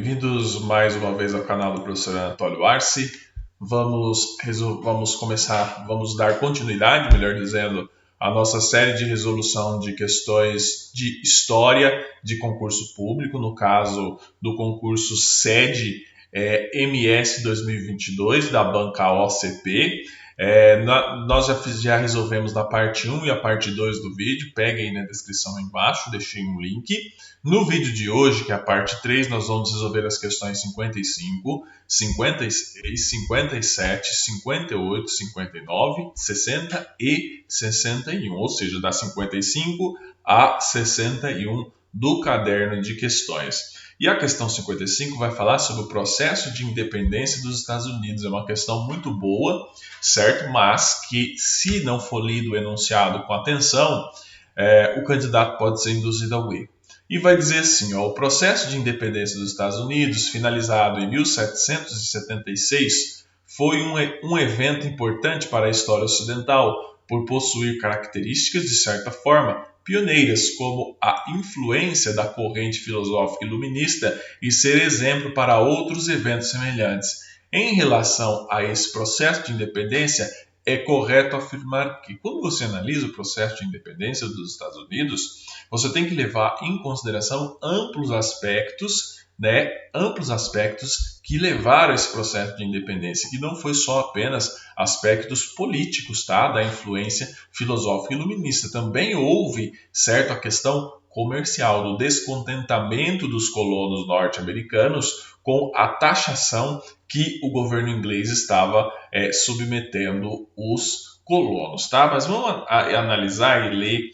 Bem-vindos mais uma vez ao canal do professor Anatólio Arce. Vamos dar continuidade, melhor dizendo, à nossa série de resolução de questões de história de concurso público, no caso do concurso SED MS 2022 da banca OCP. Nós já resolvemos na parte 1 e a parte 2 do vídeo, peguem aí na descrição embaixo, deixei um link. No vídeo de hoje, que é a parte 3, nós vamos resolver as questões 55, 56, 57, 58, 59, 60 e 61, ou seja, da 55 a 61 do caderno de questões. E a questão 55 vai falar sobre o processo de independência dos Estados Unidos. É uma questão muito boa, certo? Mas que, se não for lido o enunciado com atenção, o candidato pode ser induzido ao erro. E vai dizer assim, o processo de independência dos Estados Unidos, finalizado em 1776, foi um evento importante para a história ocidental, por possuir características, de certa forma, pioneiras, como a influência da corrente filosófica iluminista e ser exemplo para outros eventos semelhantes. Em relação a esse processo de independência, é correto afirmar que, quando você analisa o processo de independência dos Estados Unidos, você tem que levar em consideração amplos aspectos que levaram a esse processo de independência, que não foi só apenas aspectos políticos, da influência filosófica iluminista. Também houve, certo, a questão comercial, do descontentamento dos colonos norte-americanos com a taxação que o governo inglês estava submetendo os colonos. Mas vamos analisar e ler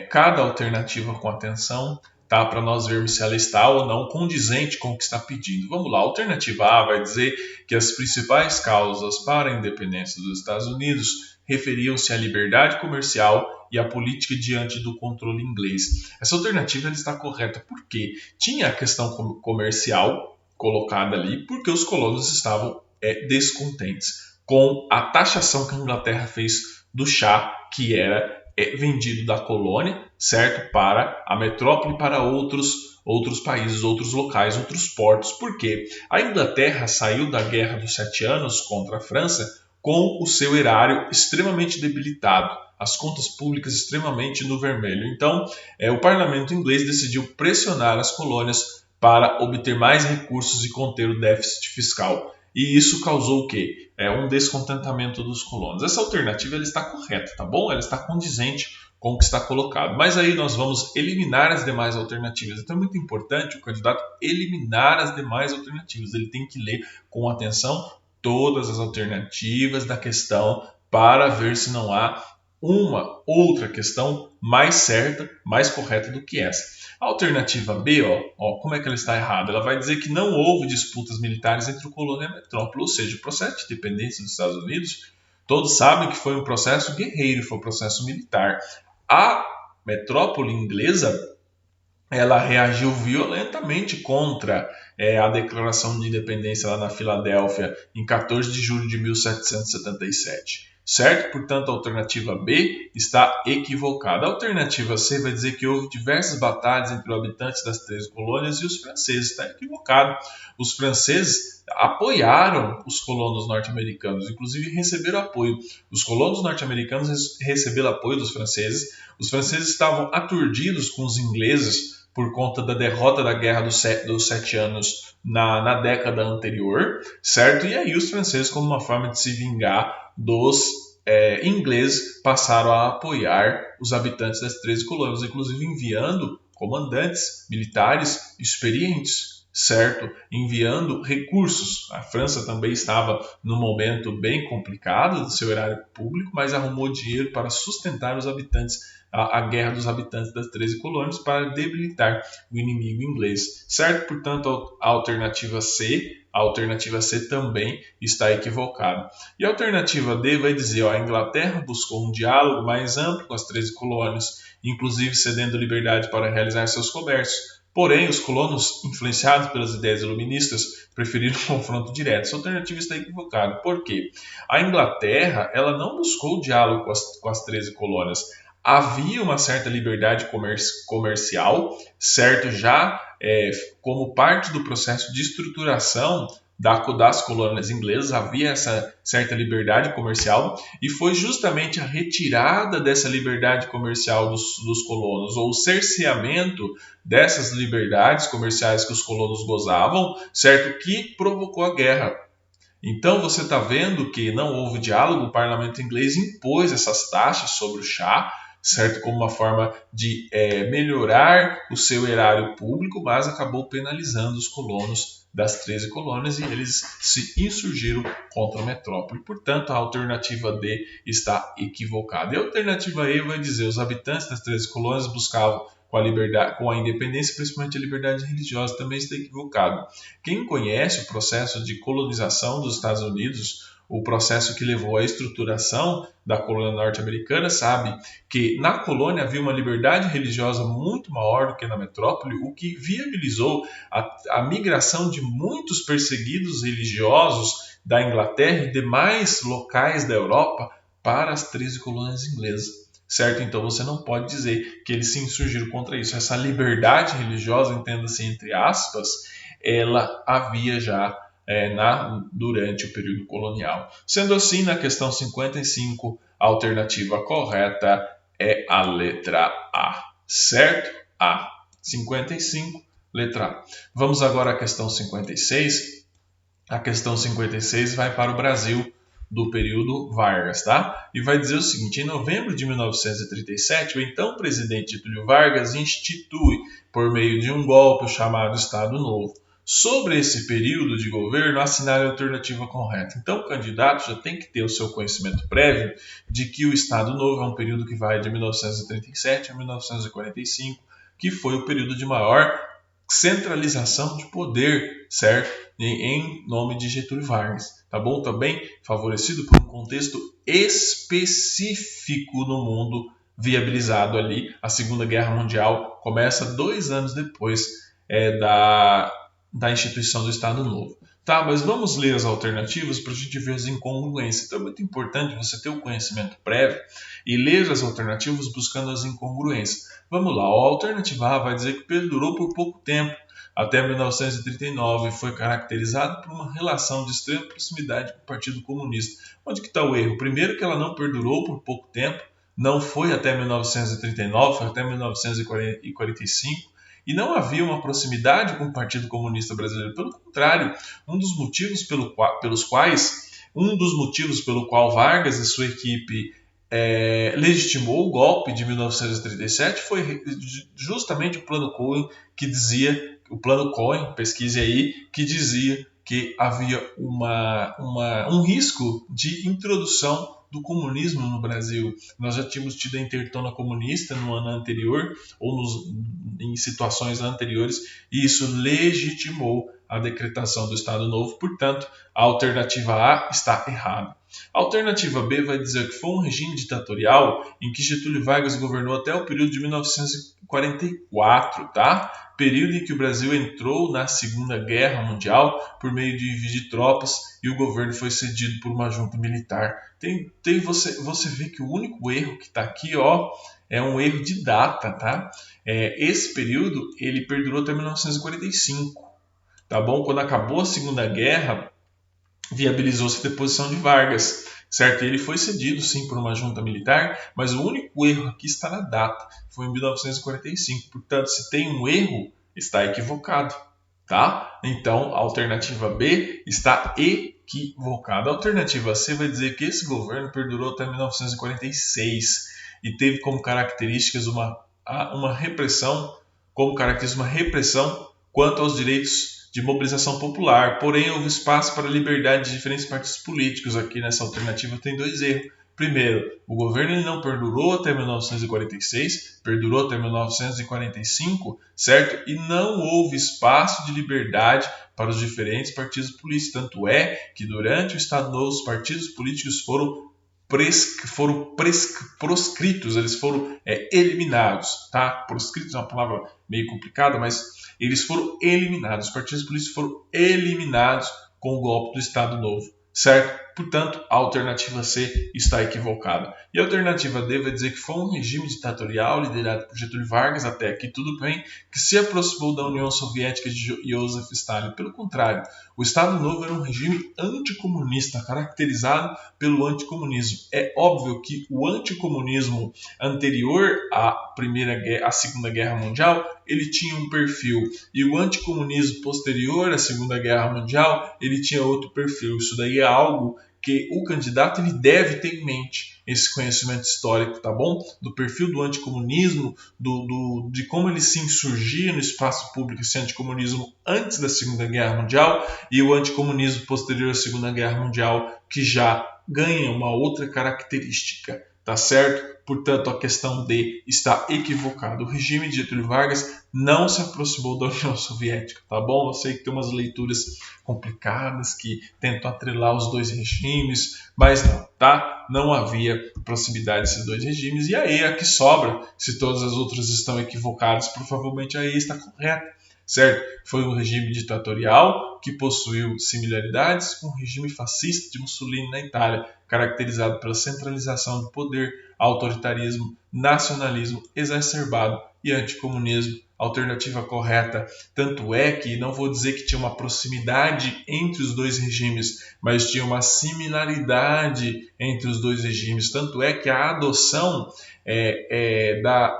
cada alternativa com atenção, para nós vermos se ela está ou não condizente com o que está pedindo. Vamos lá, a alternativa A vai dizer que as principais causas para a independência dos Estados Unidos referiam-se à liberdade comercial e à política diante do controle inglês. Essa alternativa ela está correta porque tinha a questão comercial colocada ali, porque os colonos estavam descontentes com a taxação que a Inglaterra fez do chá, que era vendido da colônia, certo, para a metrópole, para outros países, outros locais, outros portos. Porque a Inglaterra saiu da Guerra dos 7 Anos contra a França com o seu erário extremamente debilitado, as contas públicas extremamente no vermelho. Então, o parlamento inglês decidiu pressionar as colônias para obter mais recursos e conter o déficit fiscal. E isso causou o quê? Um descontentamento dos colonos. Essa alternativa ela está correta, tá bom? Ela está condizente com o que está colocado. Mas aí nós vamos eliminar as demais alternativas. Então é muito importante o candidato eliminar as demais alternativas. Ele tem que ler com atenção todas as alternativas da questão para ver se não há uma outra questão mais certa, mais correta do que essa. A alternativa B, como é que ela está errada? Ela vai dizer que não houve disputas militares entre o colônia e a metrópole, ou seja, o processo de independência dos Estados Unidos, todos sabem que foi um processo guerreiro, foi um processo militar. A metrópole inglesa, ela reagiu violentamente contra a declaração de independência lá na Filadélfia, em 14 de julho de 1777. Certo? Portanto, a alternativa B está equivocada. A alternativa C vai dizer que houve diversas batalhas entre os habitantes das 13 colônias e os franceses. Está equivocado. Os franceses apoiaram os colonos norte-americanos, inclusive receberam apoio. Os colonos norte-americanos receberam apoio dos franceses. Os franceses estavam aturdidos com os ingleses por conta da derrota da Guerra dos 7 Anos na década anterior, certo? E aí os franceses, como uma forma de se vingar dos ingleses, passaram a apoiar os habitantes das 13 colônias, inclusive enviando comandantes militares experientes, certo? Enviando recursos. A França também estava num momento bem complicado do seu erário público, mas arrumou dinheiro para sustentar os habitantes, a guerra dos habitantes das 13 colônias, para debilitar o inimigo inglês, certo? Portanto, a alternativa C também está equivocada. E a alternativa D vai dizer, a Inglaterra buscou um diálogo mais amplo com as 13 colônias, inclusive cedendo liberdade para realizar seus comércios. Porém, os colonos, influenciados pelas ideias iluministas, preferiram um confronto direto. Essa alternativa está equivocada. Por quê? A Inglaterra ela não buscou o diálogo com as 13 colônias. Havia uma certa liberdade comercial, certo? Já como parte do processo de estruturação das colônias inglesas, havia essa certa liberdade comercial, e foi justamente a retirada dessa liberdade comercial dos colonos, ou o cerceamento dessas liberdades comerciais que os colonos gozavam, certo? Que provocou a guerra. Então você está vendo que não houve diálogo, o parlamento inglês impôs essas taxas sobre o chá, certo? Como uma forma de melhorar o seu erário público, mas acabou penalizando os colonos das 13 colônias e eles se insurgiram contra a metrópole. Portanto, a alternativa D está equivocada. E a alternativa E vai dizer: os habitantes das 13 colônias buscavam com a independência, principalmente a liberdade religiosa, também está equivocado. Quem conhece o processo de colonização dos Estados Unidos, o processo que levou à estruturação da colônia norte-americana, sabe que na colônia havia uma liberdade religiosa muito maior do que na metrópole, o que viabilizou a migração de muitos perseguidos religiosos da Inglaterra e demais locais da Europa para as 13 colônias inglesas. Certo? Então você não pode dizer que eles se insurgiram contra isso. Essa liberdade religiosa, entenda-se entre aspas, ela havia já durante o período colonial. Sendo assim, na questão 55, a alternativa correta é a letra A. Certo? A. 55, letra A. Vamos agora à questão 56. A questão 56 vai para o Brasil do período Vargas, tá? E vai dizer o seguinte: em novembro de 1937, o então presidente Getúlio Vargas institui, por meio de um golpe, o chamado Estado Novo. Sobre esse período de governo, assinale a alternativa correta. Então, o candidato já tem que ter o seu conhecimento prévio de que o Estado Novo é um período que vai de 1937 a 1945, que foi o período de maior centralização de poder, certo? Em nome de Getúlio Vargas, tá bom? Também favorecido por um contexto específico no mundo, viabilizado ali. A Segunda Guerra Mundial começa 2 anos depois da instituição do Estado Novo. Tá, mas vamos ler as alternativas para a gente ver as incongruências. Então é muito importante você ter o conhecimento prévio e ler as alternativas buscando as incongruências. Vamos lá, a alternativa A vai dizer que perdurou por pouco tempo, até 1939, foi caracterizado por uma relação de extrema proximidade com o Partido Comunista. Onde que está o erro? Primeiro que ela não perdurou por pouco tempo, não foi até 1939, foi até 1945, e não havia uma proximidade com o Partido Comunista Brasileiro. Pelo contrário, um dos motivos pelo qual Vargas e sua equipe legitimou o golpe de 1937 foi justamente o Plano Cohen, pesquise aí, que dizia que havia um risco de introdução do comunismo no Brasil. Nós já tínhamos tido a intertona comunista no ano anterior, ou em situações anteriores, e isso legitimou a decretação do Estado Novo. Portanto, a alternativa A está errada. A alternativa B vai dizer que foi um regime ditatorial em que Getúlio Vargas governou até o período de 1944, tá? Período em que o Brasil entrou na Segunda Guerra Mundial por meio de envio de tropas e o governo foi cedido por uma junta militar. Você vê que o único erro que está aqui, é um erro de data, tá? Esse período ele perdurou até 1945, tá bom? Quando acabou a Segunda Guerra, viabilizou-se a deposição de Vargas, certo? Ele foi cedido, sim, por uma junta militar, mas o único erro aqui está na data, foi em 1945. Portanto, se tem um erro, está equivocado, tá? Então, a alternativa B está equivocada. A alternativa C vai dizer que esse governo perdurou até 1946 e teve como características uma repressão quanto aos direitos de mobilização popular, porém houve espaço para a liberdade de diferentes partidos políticos. Aqui nessa alternativa tem 2 erros. Primeiro, o governo não perdurou até 1946, perdurou até 1945, certo? E não houve espaço de liberdade para os diferentes partidos políticos. Tanto é que durante o Estado Novo os partidos políticos foram proscritos, eles foram eliminados, tá? Proscritos é uma palavra meio complicada, mas eles foram eliminados, os partidos políticos foram eliminados com o golpe do Estado Novo, certo? Portanto, a alternativa C está equivocada. E a alternativa D vai dizer que foi um regime ditatorial liderado por Getúlio Vargas, até aqui tudo bem, que se aproximou da União Soviética de Joseph Stalin. Pelo contrário, o Estado Novo era um regime anticomunista, caracterizado pelo anticomunismo. É óbvio que o anticomunismo anterior à Segunda Guerra Mundial, ele tinha um perfil, e o anticomunismo posterior à Segunda Guerra Mundial, ele tinha outro perfil. Isso daí é algo que o candidato ele deve ter em mente, esse conhecimento histórico, tá bom? Do perfil do anticomunismo, de como ele se insurgia no espaço público, esse anticomunismo antes da Segunda Guerra Mundial e o anticomunismo posterior à Segunda Guerra Mundial, que já ganha uma outra característica, tá certo? Portanto, a questão D está equivocada. O regime de Getúlio Vargas não se aproximou da União Soviética, tá bom? Eu sei que tem umas leituras complicadas que tentam atrelar os dois regimes, mas não, tá? Não havia proximidade desses dois regimes. E aí, a que sobra, se todas as outras estão equivocadas, provavelmente aí está correta, certo? Foi um regime ditatorial que possuiu similaridades com o regime fascista de Mussolini na Itália, caracterizado pela centralização do poder, autoritarismo, nacionalismo exacerbado e anticomunismo. Alternativa correta. Tanto é que não vou dizer que tinha uma proximidade entre os dois regimes, mas tinha uma similaridade entre os dois regimes. Tanto é que a adoção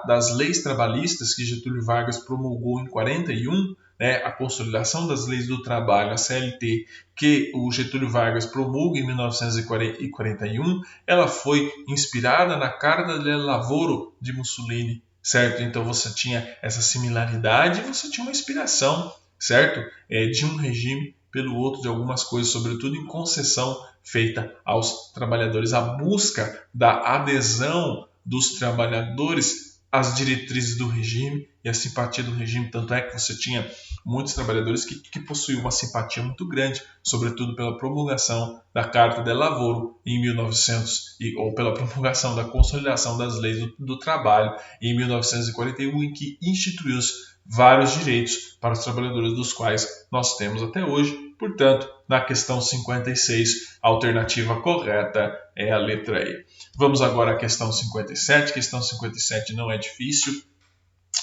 das leis trabalhistas que Getúlio Vargas promulgou em 41, né, a consolidação das leis do trabalho, a CLT, que o Getúlio Vargas promulga em 1941, ela foi inspirada na Carta del Lavoro de Mussolini, certo? Então você tinha essa similaridade e você tinha uma inspiração, certo? De um regime pelo outro, de algumas coisas, sobretudo em concessão feita aos trabalhadores, a busca da adesão dos trabalhadores às diretrizes do regime e a simpatia do regime. Tanto é que você tinha muitos trabalhadores que possuíam uma simpatia muito grande, sobretudo pela promulgação da Carta del Lavoro em 1900, ou pela promulgação da consolidação das leis do trabalho em 1941, em que instituiu vários direitos para os trabalhadores, dos quais nós temos até hoje. Portanto, na questão 56, a alternativa correta é a letra E. Vamos agora à questão 57. Questão 57 não é difícil,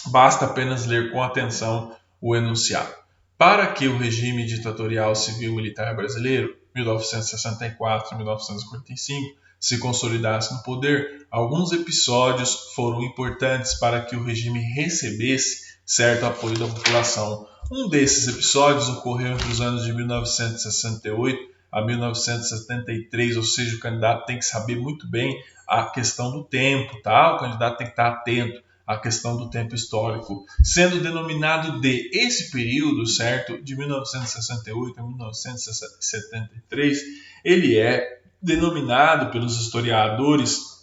basta apenas ler com atenção o enunciado. Para que o regime ditatorial civil-militar brasileiro, 1964-1945, se consolidasse no poder, alguns episódios foram importantes para que o regime recebesse certo apoio da população. Um desses episódios ocorreu entre os anos de 1968 a 1973, ou seja, o candidato tem que saber muito bem a questão do tempo, tá? O candidato tem que estar atento à questão do tempo histórico, sendo denominado de esse período, certo, de 1968 a 1973, ele é denominado pelos historiadores,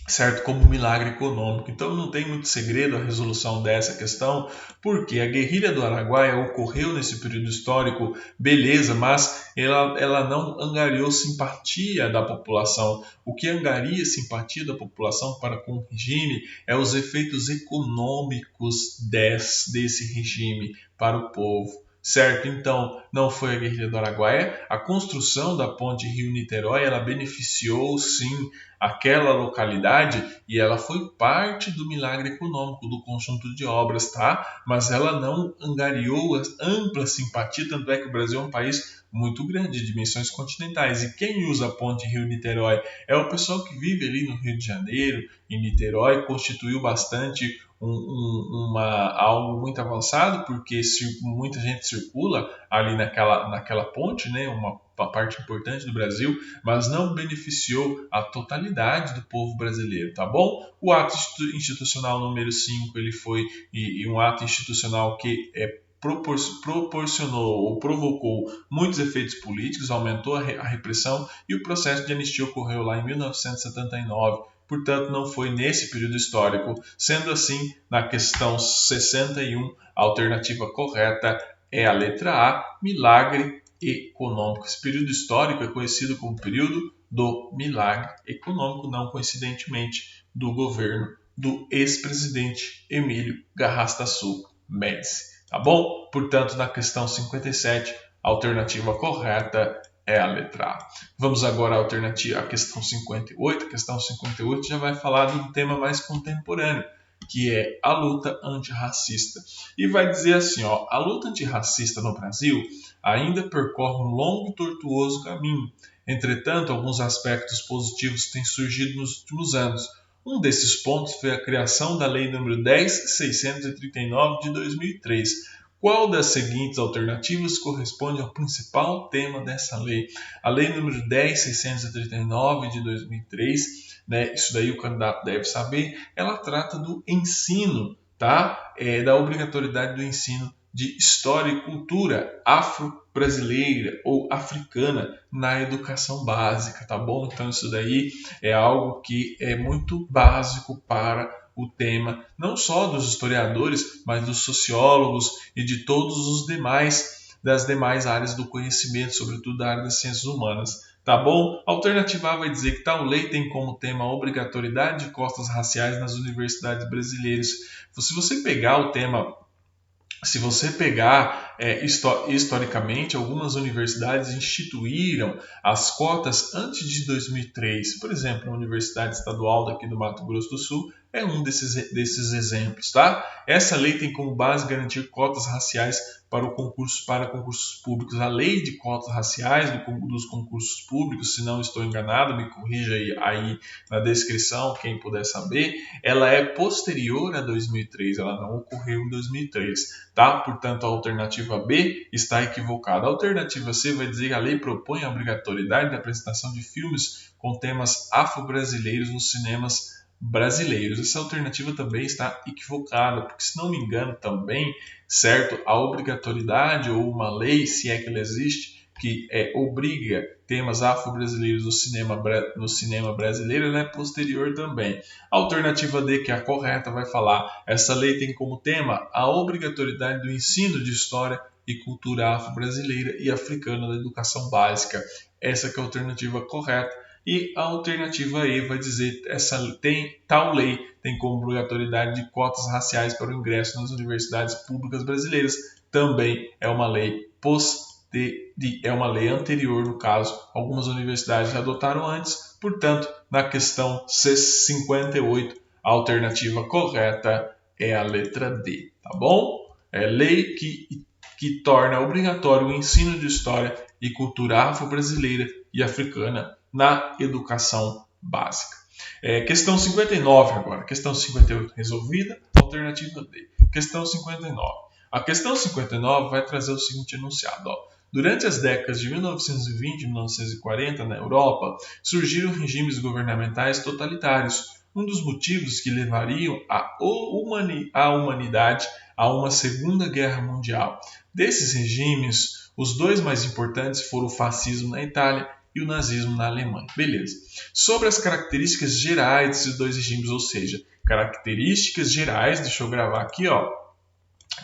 certo, como milagre econômico. Então não tem muito segredo a resolução dessa questão, porque a guerrilha do Araguaia ocorreu nesse período histórico, beleza, mas ela não angariou simpatia da população. O que angaria simpatia da população para com o regime é os efeitos econômicos desse regime para o povo. Certo, então não foi a guerrilha do Araguaia. A construção da ponte Rio-Niterói, ela beneficiou sim aquela localidade e ela foi parte do milagre econômico do conjunto de obras, tá? Mas ela não angariou ampla simpatia, tanto é que o Brasil é um país muito grande, de dimensões continentais, e quem usa a ponte Rio-Niterói é o pessoal que vive ali no Rio de Janeiro, em Niterói, constituiu bastante algo muito avançado, porque muita gente circula ali naquela ponte, né, uma parte importante do Brasil, mas não beneficiou a totalidade do povo brasileiro, tá bom? O ato institucional número 5, ele foi um ato institucional que proporcionou ou provocou muitos efeitos políticos, aumentou a repressão, e o processo de anistia ocorreu lá em 1979. Portanto, não foi nesse período histórico. Sendo assim, na questão 61, a alternativa correta é a letra A, milagre econômico. Esse período histórico é conhecido como período do milagre econômico, não coincidentemente do governo do ex-presidente Emílio Garrastazu Médici. Tá bom? Portanto, na questão 57, a alternativa correta é a letra A. Vamos agora à alternativa, a questão 58. A questão 58 já vai falar de um tema mais contemporâneo, que é a luta antirracista. E vai dizer assim, ó, a luta antirracista no Brasil ainda percorre um longo e tortuoso caminho. Entretanto, alguns aspectos positivos têm surgido nos últimos anos. Um desses pontos foi a criação da Lei nº 10.639 de 2003. Qual das seguintes alternativas corresponde ao principal tema dessa lei? A Lei nº 10.639 de 2003, né, isso daí o candidato deve saber, ela trata do ensino, tá? Da obrigatoriedade do ensino de história e cultura afro-brasileira ou africana na educação básica, tá bom? Então isso daí é algo que é muito básico para o tema, não só dos historiadores, mas dos sociólogos e de todos os demais, das demais áreas do conhecimento, sobretudo da área das ciências humanas. Tá bom? A alternativa A vai dizer que tal lei tem como tema a obrigatoriedade de cotas raciais nas universidades brasileiras. Se você pegar o tema Se você pegar historicamente, algumas universidades instituíram as cotas antes de 2003. Por exemplo, a Universidade Estadual daqui do Mato Grosso do Sul é um desses exemplos, tá? Essa lei tem como base garantir cotas raciais para concursos públicos. A lei de cotas raciais dos concursos públicos, se não estou enganado, me corrija aí na descrição, quem puder saber, ela é posterior a 2003, ela não ocorreu em 2003. Tá? Portanto, a alternativa B está equivocada. A alternativa C vai dizer que a lei propõe a obrigatoriedade da apresentação de filmes com temas afro-brasileiros nos cinemas brasileiros. Essa alternativa também está equivocada, porque, se não me engano, também, certo, a obrigatoriedade ou uma lei, se é que ela existe, que obriga temas afro-brasileiros no cinema brasileiro, ela é posterior também. A alternativa D, que é a correta, vai falar: essa lei tem como tema a obrigatoriedade do ensino de história e cultura afro-brasileira e africana da educação básica. Essa que é a alternativa correta. E a alternativa E vai dizer: tal lei tem como obrigatoriedade de cotas raciais para o ingresso nas universidades públicas brasileiras. Também é uma lei é uma lei anterior, no caso, algumas universidades já adotaram antes, portanto, na questão C58, a alternativa correta é a letra D, tá bom? É lei que torna obrigatório o ensino de história e cultura afro-brasileira e africana na educação básica. Questão 59 agora, questão 58 resolvida, alternativa D. Questão 59. A questão 59 vai trazer o seguinte enunciado, ó. Durante as décadas de 1920 e 1940, na Europa, surgiram regimes governamentais totalitários, um dos motivos que levariam a humanidade a uma Segunda Guerra Mundial. Desses regimes, os dois mais importantes foram o fascismo na Itália e o nazismo na Alemanha. Beleza. Sobre as características gerais desses dois regimes, ou seja, características gerais, deixa eu gravar aqui, ó.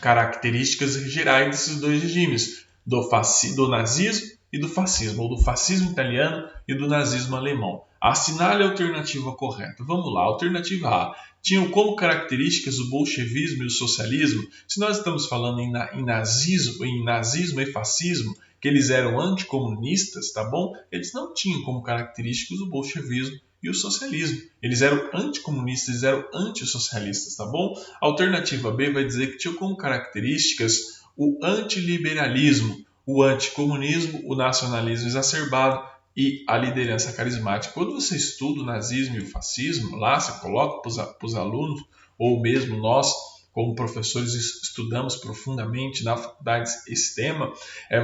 Características gerais desses dois regimes, do nazismo e do fascismo, ou do fascismo italiano e do nazismo alemão. Assinale a alternativa correta. Vamos lá, alternativa A. Tinham como características o bolchevismo e o socialismo. Se nós estamos falando em nazismo e fascismo, que eles eram anticomunistas, tá bom? Eles não tinham como características o bolchevismo e o socialismo. Eles eram anticomunistas, eles eram antissocialistas, tá bom? A alternativa B vai dizer que tinha como características o antiliberalismo, o anticomunismo, o nacionalismo exacerbado e a liderança carismática. Quando você estuda o nazismo e o fascismo, lá você coloca para os alunos, ou mesmo nós, como professores, estudamos profundamente na faculdade esse tema,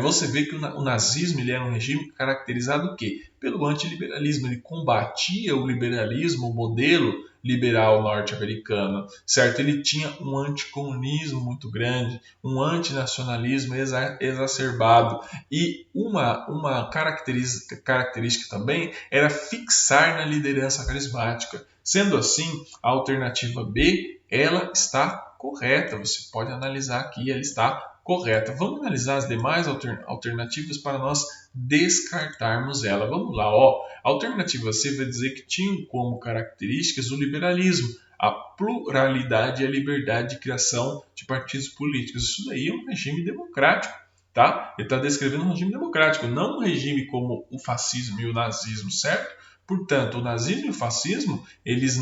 você vê que o nazismo ele era um regime caracterizado o quê? Pelo antiliberalismo. Ele combatia o liberalismo, o modelo liberal norte-americano, certo? Ele tinha um anticomunismo muito grande, um antinacionalismo exacerbado e uma característica também era fixar na liderança carismática. Sendo assim, a alternativa B, ela está correta. Você pode analisar aqui, ela está correta. Vamos analisar as demais alternativas para nós descartarmos ela. Vamos lá, ó. A alternativa C vai dizer que tinham como características o liberalismo, a pluralidade e a liberdade de criação de partidos políticos. Isso daí é um regime democrático, tá? Ele está descrevendo um regime democrático, não um regime como o fascismo e o nazismo, certo? Portanto, o nazismo e o fascismo, eles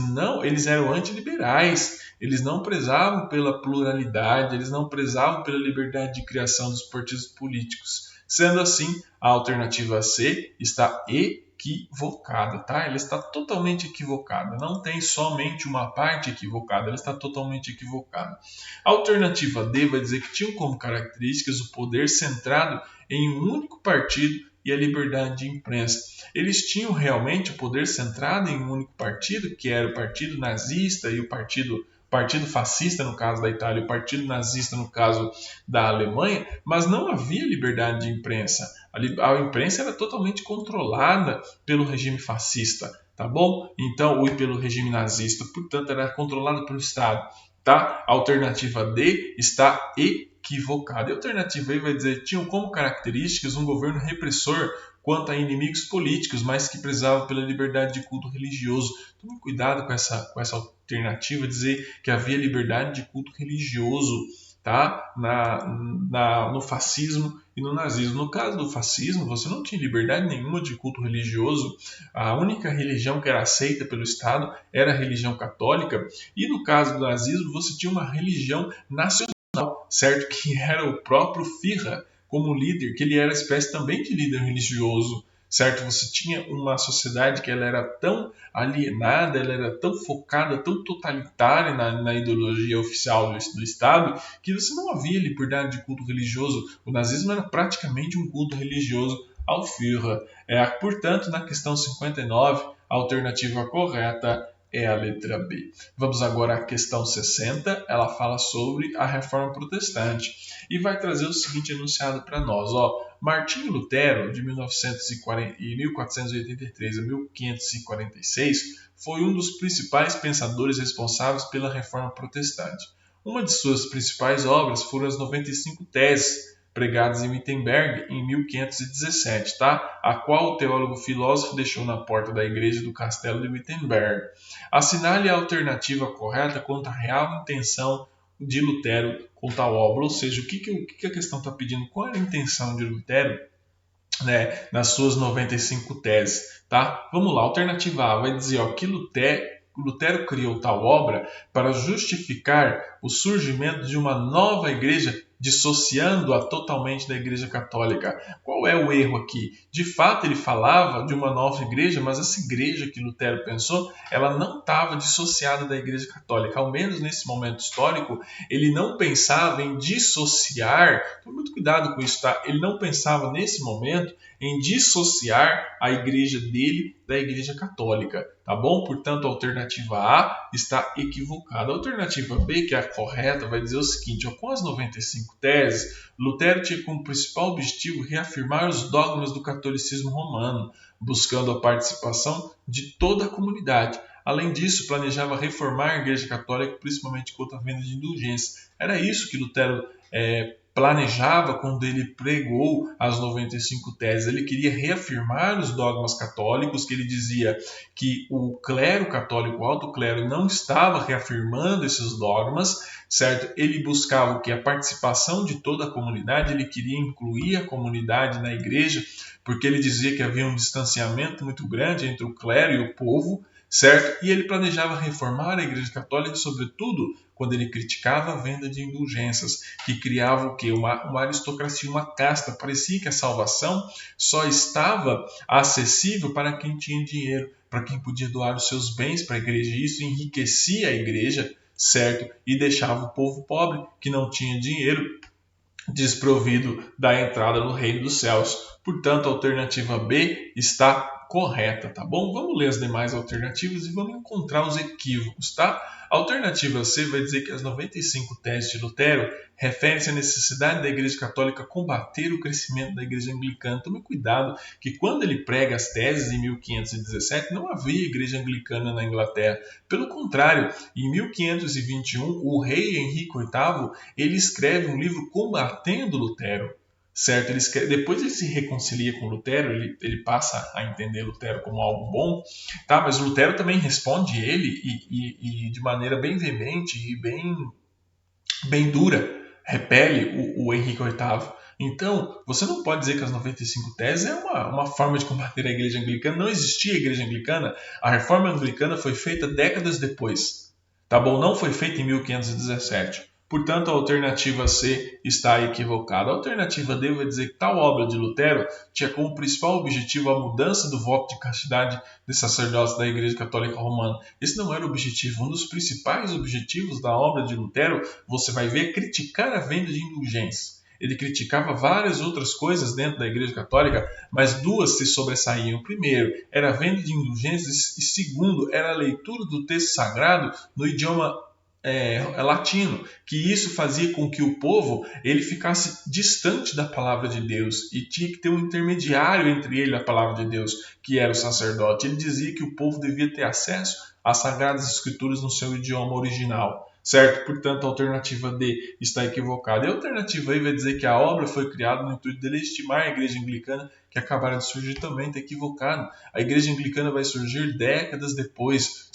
eram antiliberais, eles não prezavam pela pluralidade, eles não prezavam pela liberdade de criação dos partidos políticos. Sendo assim, a alternativa C está equivocada, tá? Ela está totalmente equivocada. Não tem somente uma parte equivocada, ela está totalmente equivocada. A alternativa D vai dizer que tinham como características o poder centrado em um único partido e a liberdade de imprensa. Eles tinham realmente o poder centrado em um único partido, que era o Partido Nazista e o Partido Fascista, no caso da Itália, e o Partido Nazista, no caso da Alemanha, mas não havia liberdade de imprensa. A imprensa era totalmente controlada pelo regime fascista, tá bom? Então, ou pelo regime nazista, portanto, era controlada pelo Estado, tá? A alternativa D está equivocada. A alternativa E vai dizer que tinham como características um governo repressor quanto a inimigos políticos, mas que prezava pela liberdade de culto religioso. Tome cuidado com essa alternativa, dizer que havia liberdade de culto religioso, tá? No fascismo e no nazismo. No caso do fascismo, você não tinha liberdade nenhuma de culto religioso. A única religião que era aceita pelo Estado era a religião católica. E no caso do nazismo, você tinha uma religião nacional, certo? Que era o próprio Führer como líder, que ele era espécie também de líder religioso, certo? Você tinha uma sociedade que ela era tão alienada, ela era tão focada, tão totalitária na ideologia oficial do Estado, que você não havia liberdade de culto religioso. O nazismo era praticamente um culto religioso ao Führer. Portanto, na questão 59, a alternativa correta é a letra B. Vamos agora à questão 60, ela fala sobre a Reforma Protestante e vai trazer o seguinte enunciado para nós. Martinho Lutero, de 1483 a 1546, foi um dos principais pensadores responsáveis pela Reforma Protestante. Uma de suas principais obras foram as 95 Teses, pregadas em Wittenberg em 1517, tá? A qual o teólogo filósofo deixou na porta da igreja do castelo de Wittenberg. Assinale a alternativa correta quanto à real intenção de Lutero com tal obra, ou seja, o que a questão está pedindo, qual era a intenção de Lutero, né, nas suas 95 teses, tá? Vamos lá, alternativa A vai dizer que Lutero criou tal obra para justificar o surgimento de uma nova igreja, dissociando-a totalmente da Igreja Católica. Qual é o erro aqui? De fato, ele falava de uma nova igreja, mas essa igreja que Lutero pensou, ela não estava dissociada da Igreja Católica. Ao menos nesse momento histórico, ele não pensava em dissociar. Tome muito cuidado com isso, tá? Ele não pensava nesse momento em dissociar a igreja dele da Igreja Católica, tá bom? Portanto, a alternativa A está equivocada. A alternativa B, que é a correta, vai dizer o seguinte: com as 95 teses, Lutero tinha como principal objetivo reafirmar os dogmas do catolicismo romano, buscando a participação de toda a comunidade. Além disso, planejava reformar a Igreja Católica, principalmente contra a venda de indulgências. Era isso que Lutero planejava quando ele pregou as 95 teses. Ele queria reafirmar os dogmas católicos, que ele dizia que o clero católico, o alto clero, não estava reafirmando esses dogmas, certo? Ele buscava o que? A participação de toda a comunidade, ele queria incluir a comunidade na igreja, porque ele dizia que havia um distanciamento muito grande entre o clero e o povo, certo? E ele planejava reformar a Igreja Católica, sobretudo quando ele criticava a venda de indulgências, que criava o quê? Uma aristocracia, uma casta. Parecia que a salvação só estava acessível para quem tinha dinheiro, para quem podia doar os seus bens para a igreja. Isso enriquecia a igreja, certo? E deixava o povo pobre, que não tinha dinheiro, desprovido da entrada no reino dos céus. Portanto, a alternativa B está correta, tá bom? Vamos ler as demais alternativas e vamos encontrar os equívocos, tá? A alternativa C vai dizer que as 95 teses de Lutero referem-se à necessidade da Igreja Católica combater o crescimento da Igreja Anglicana. Tome cuidado que quando ele prega as teses em 1517, não havia Igreja Anglicana na Inglaterra. Pelo contrário, em 1521, o rei Henrique VIII, ele escreve um livro combatendo Lutero. Certo? Depois ele se reconcilia com Lutero, ele passa a entender Lutero como algo bom, tá? Mas Lutero também responde ele e de maneira bem veemente e bem dura, repele o Henrique VIII. Então, você não pode dizer que as 95 teses é uma forma de combater a igreja anglicana. Não existia a igreja anglicana. A reforma anglicana foi feita décadas depois. Tá bom? Não foi feita em 1517. Portanto, a alternativa C está equivocada. A alternativa D vai dizer que tal obra de Lutero tinha como principal objetivo a mudança do voto de castidade de sacerdócios da Igreja Católica Romana. Esse não era o objetivo. Um dos principais objetivos da obra de Lutero, você vai ver, é criticar a venda de indulgências. Ele criticava várias outras coisas dentro da Igreja Católica, mas duas se sobressaíam. Primeiro, era a venda de indulgências e segundo, era a leitura do texto sagrado no idioma latino, que isso fazia com que o povo ele ficasse distante da palavra de Deus e tinha que ter um intermediário entre ele e a palavra de Deus, que era o sacerdote. Ele dizia que o povo devia ter acesso às Sagradas Escrituras no seu idioma original. Certo? Portanto, a alternativa D está equivocada. E a alternativa E vai dizer que a obra foi criada no intuito de legitimar a igreja anglicana, que acabara de surgir também, está equivocado. A igreja anglicana vai surgir décadas depois,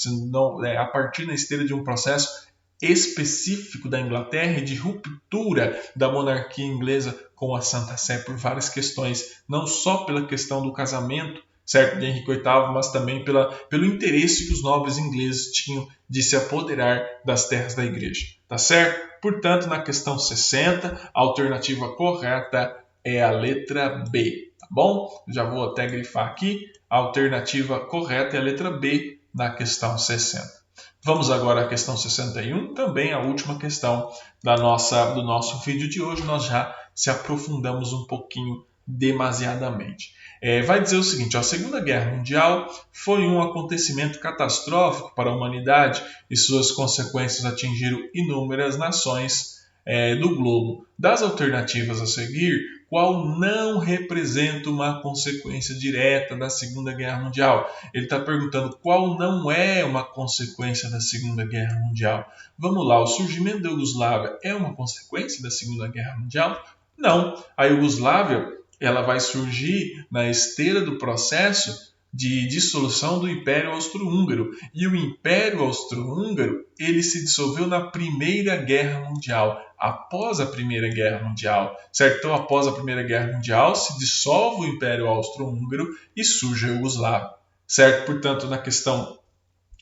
a partir da esteira de um processo específico da Inglaterra e de ruptura da monarquia inglesa com a Santa Sé por várias questões, não só pela questão do casamento, certo, de Henrique VIII, mas também pelo interesse que os nobres ingleses tinham de se apoderar das terras da igreja, tá certo? Portanto, na questão 60, a alternativa correta é a letra B, tá bom? Já vou até grifar aqui, a alternativa correta é a letra B na questão 60. Vamos agora à questão 61, também a última questão do nosso vídeo de hoje. Nós já se aprofundamos um pouquinho demasiadamente. Vai dizer o seguinte: a Segunda Guerra Mundial foi um acontecimento catastrófico para a humanidade e suas consequências atingiram inúmeras nações do globo. Das alternativas a seguir, qual não representa uma consequência direta da Segunda Guerra Mundial? Ele está perguntando qual não é uma consequência da Segunda Guerra Mundial. Vamos lá, o surgimento da Iugoslávia é uma consequência da Segunda Guerra Mundial? Não, a Iugoslávia ela vai surgir na esteira do processo de dissolução do Império Austro-Húngaro. E o Império Austro-Húngaro ele se dissolveu na Primeira Guerra Mundial, após a Primeira Guerra Mundial, certo? Então, após a Primeira Guerra Mundial, se dissolve o Império Austro-Húngaro e surge a Iugoslávia, certo? Portanto, na questão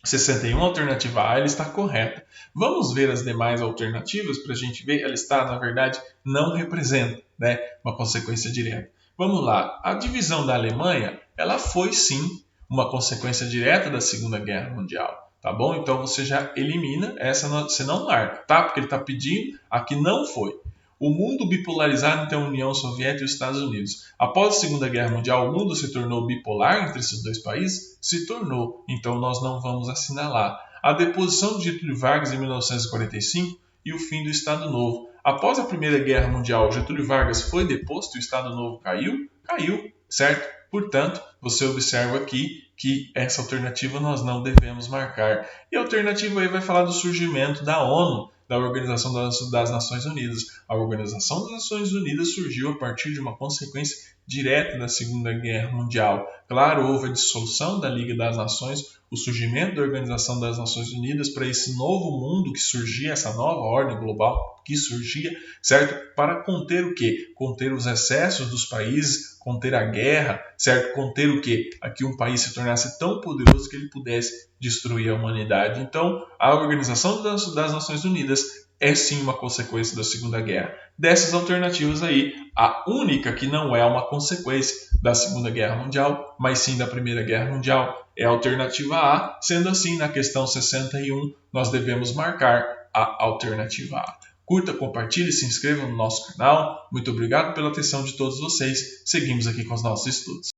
61, a alternativa A ela está correta. Vamos ver as demais alternativas para a gente ver. Ela está, na verdade, não representa, né, uma consequência direta. Vamos lá. A divisão da Alemanha, ela foi sim uma consequência direta da Segunda Guerra Mundial. Tá bom? Então você já elimina essa, você não marca, tá? Porque ele está pedindo, aqui não foi. O mundo bipolarizado entre a União Soviética e os Estados Unidos. Após a Segunda Guerra Mundial, o mundo se tornou bipolar entre esses dois países? Se tornou, então nós não vamos assinalar. A deposição de Getúlio Vargas em 1945 e o fim do Estado Novo. Após a Primeira Guerra Mundial, Getúlio Vargas foi deposto e o Estado Novo caiu? Caiu, certo? Portanto, você observa aqui que essa alternativa nós não devemos marcar. E a alternativa aí vai falar do surgimento da ONU, da Organização das Nações Unidas. A Organização das Nações Unidas surgiu a partir de uma consequência direta da Segunda Guerra Mundial. Claro, houve a dissolução da Liga das Nações, o surgimento da Organização das Nações Unidas para esse novo mundo que surgia, essa nova ordem global que surgia, certo? Para conter o quê? Conter os excessos dos países, conter a guerra, certo? Conter o quê? A que um país se tornasse tão poderoso que ele pudesse destruir a humanidade. Então, a Organização das Nações Unidas é sim uma consequência da Segunda Guerra. Dessas alternativas aí, a única que não é uma consequência da Segunda Guerra Mundial, mas sim da Primeira Guerra Mundial, é a alternativa A. Sendo assim, na questão 61, nós devemos marcar a alternativa A. Curta, compartilhe e se inscreva no nosso canal. Muito obrigado pela atenção de todos vocês. Seguimos aqui com os nossos estudos.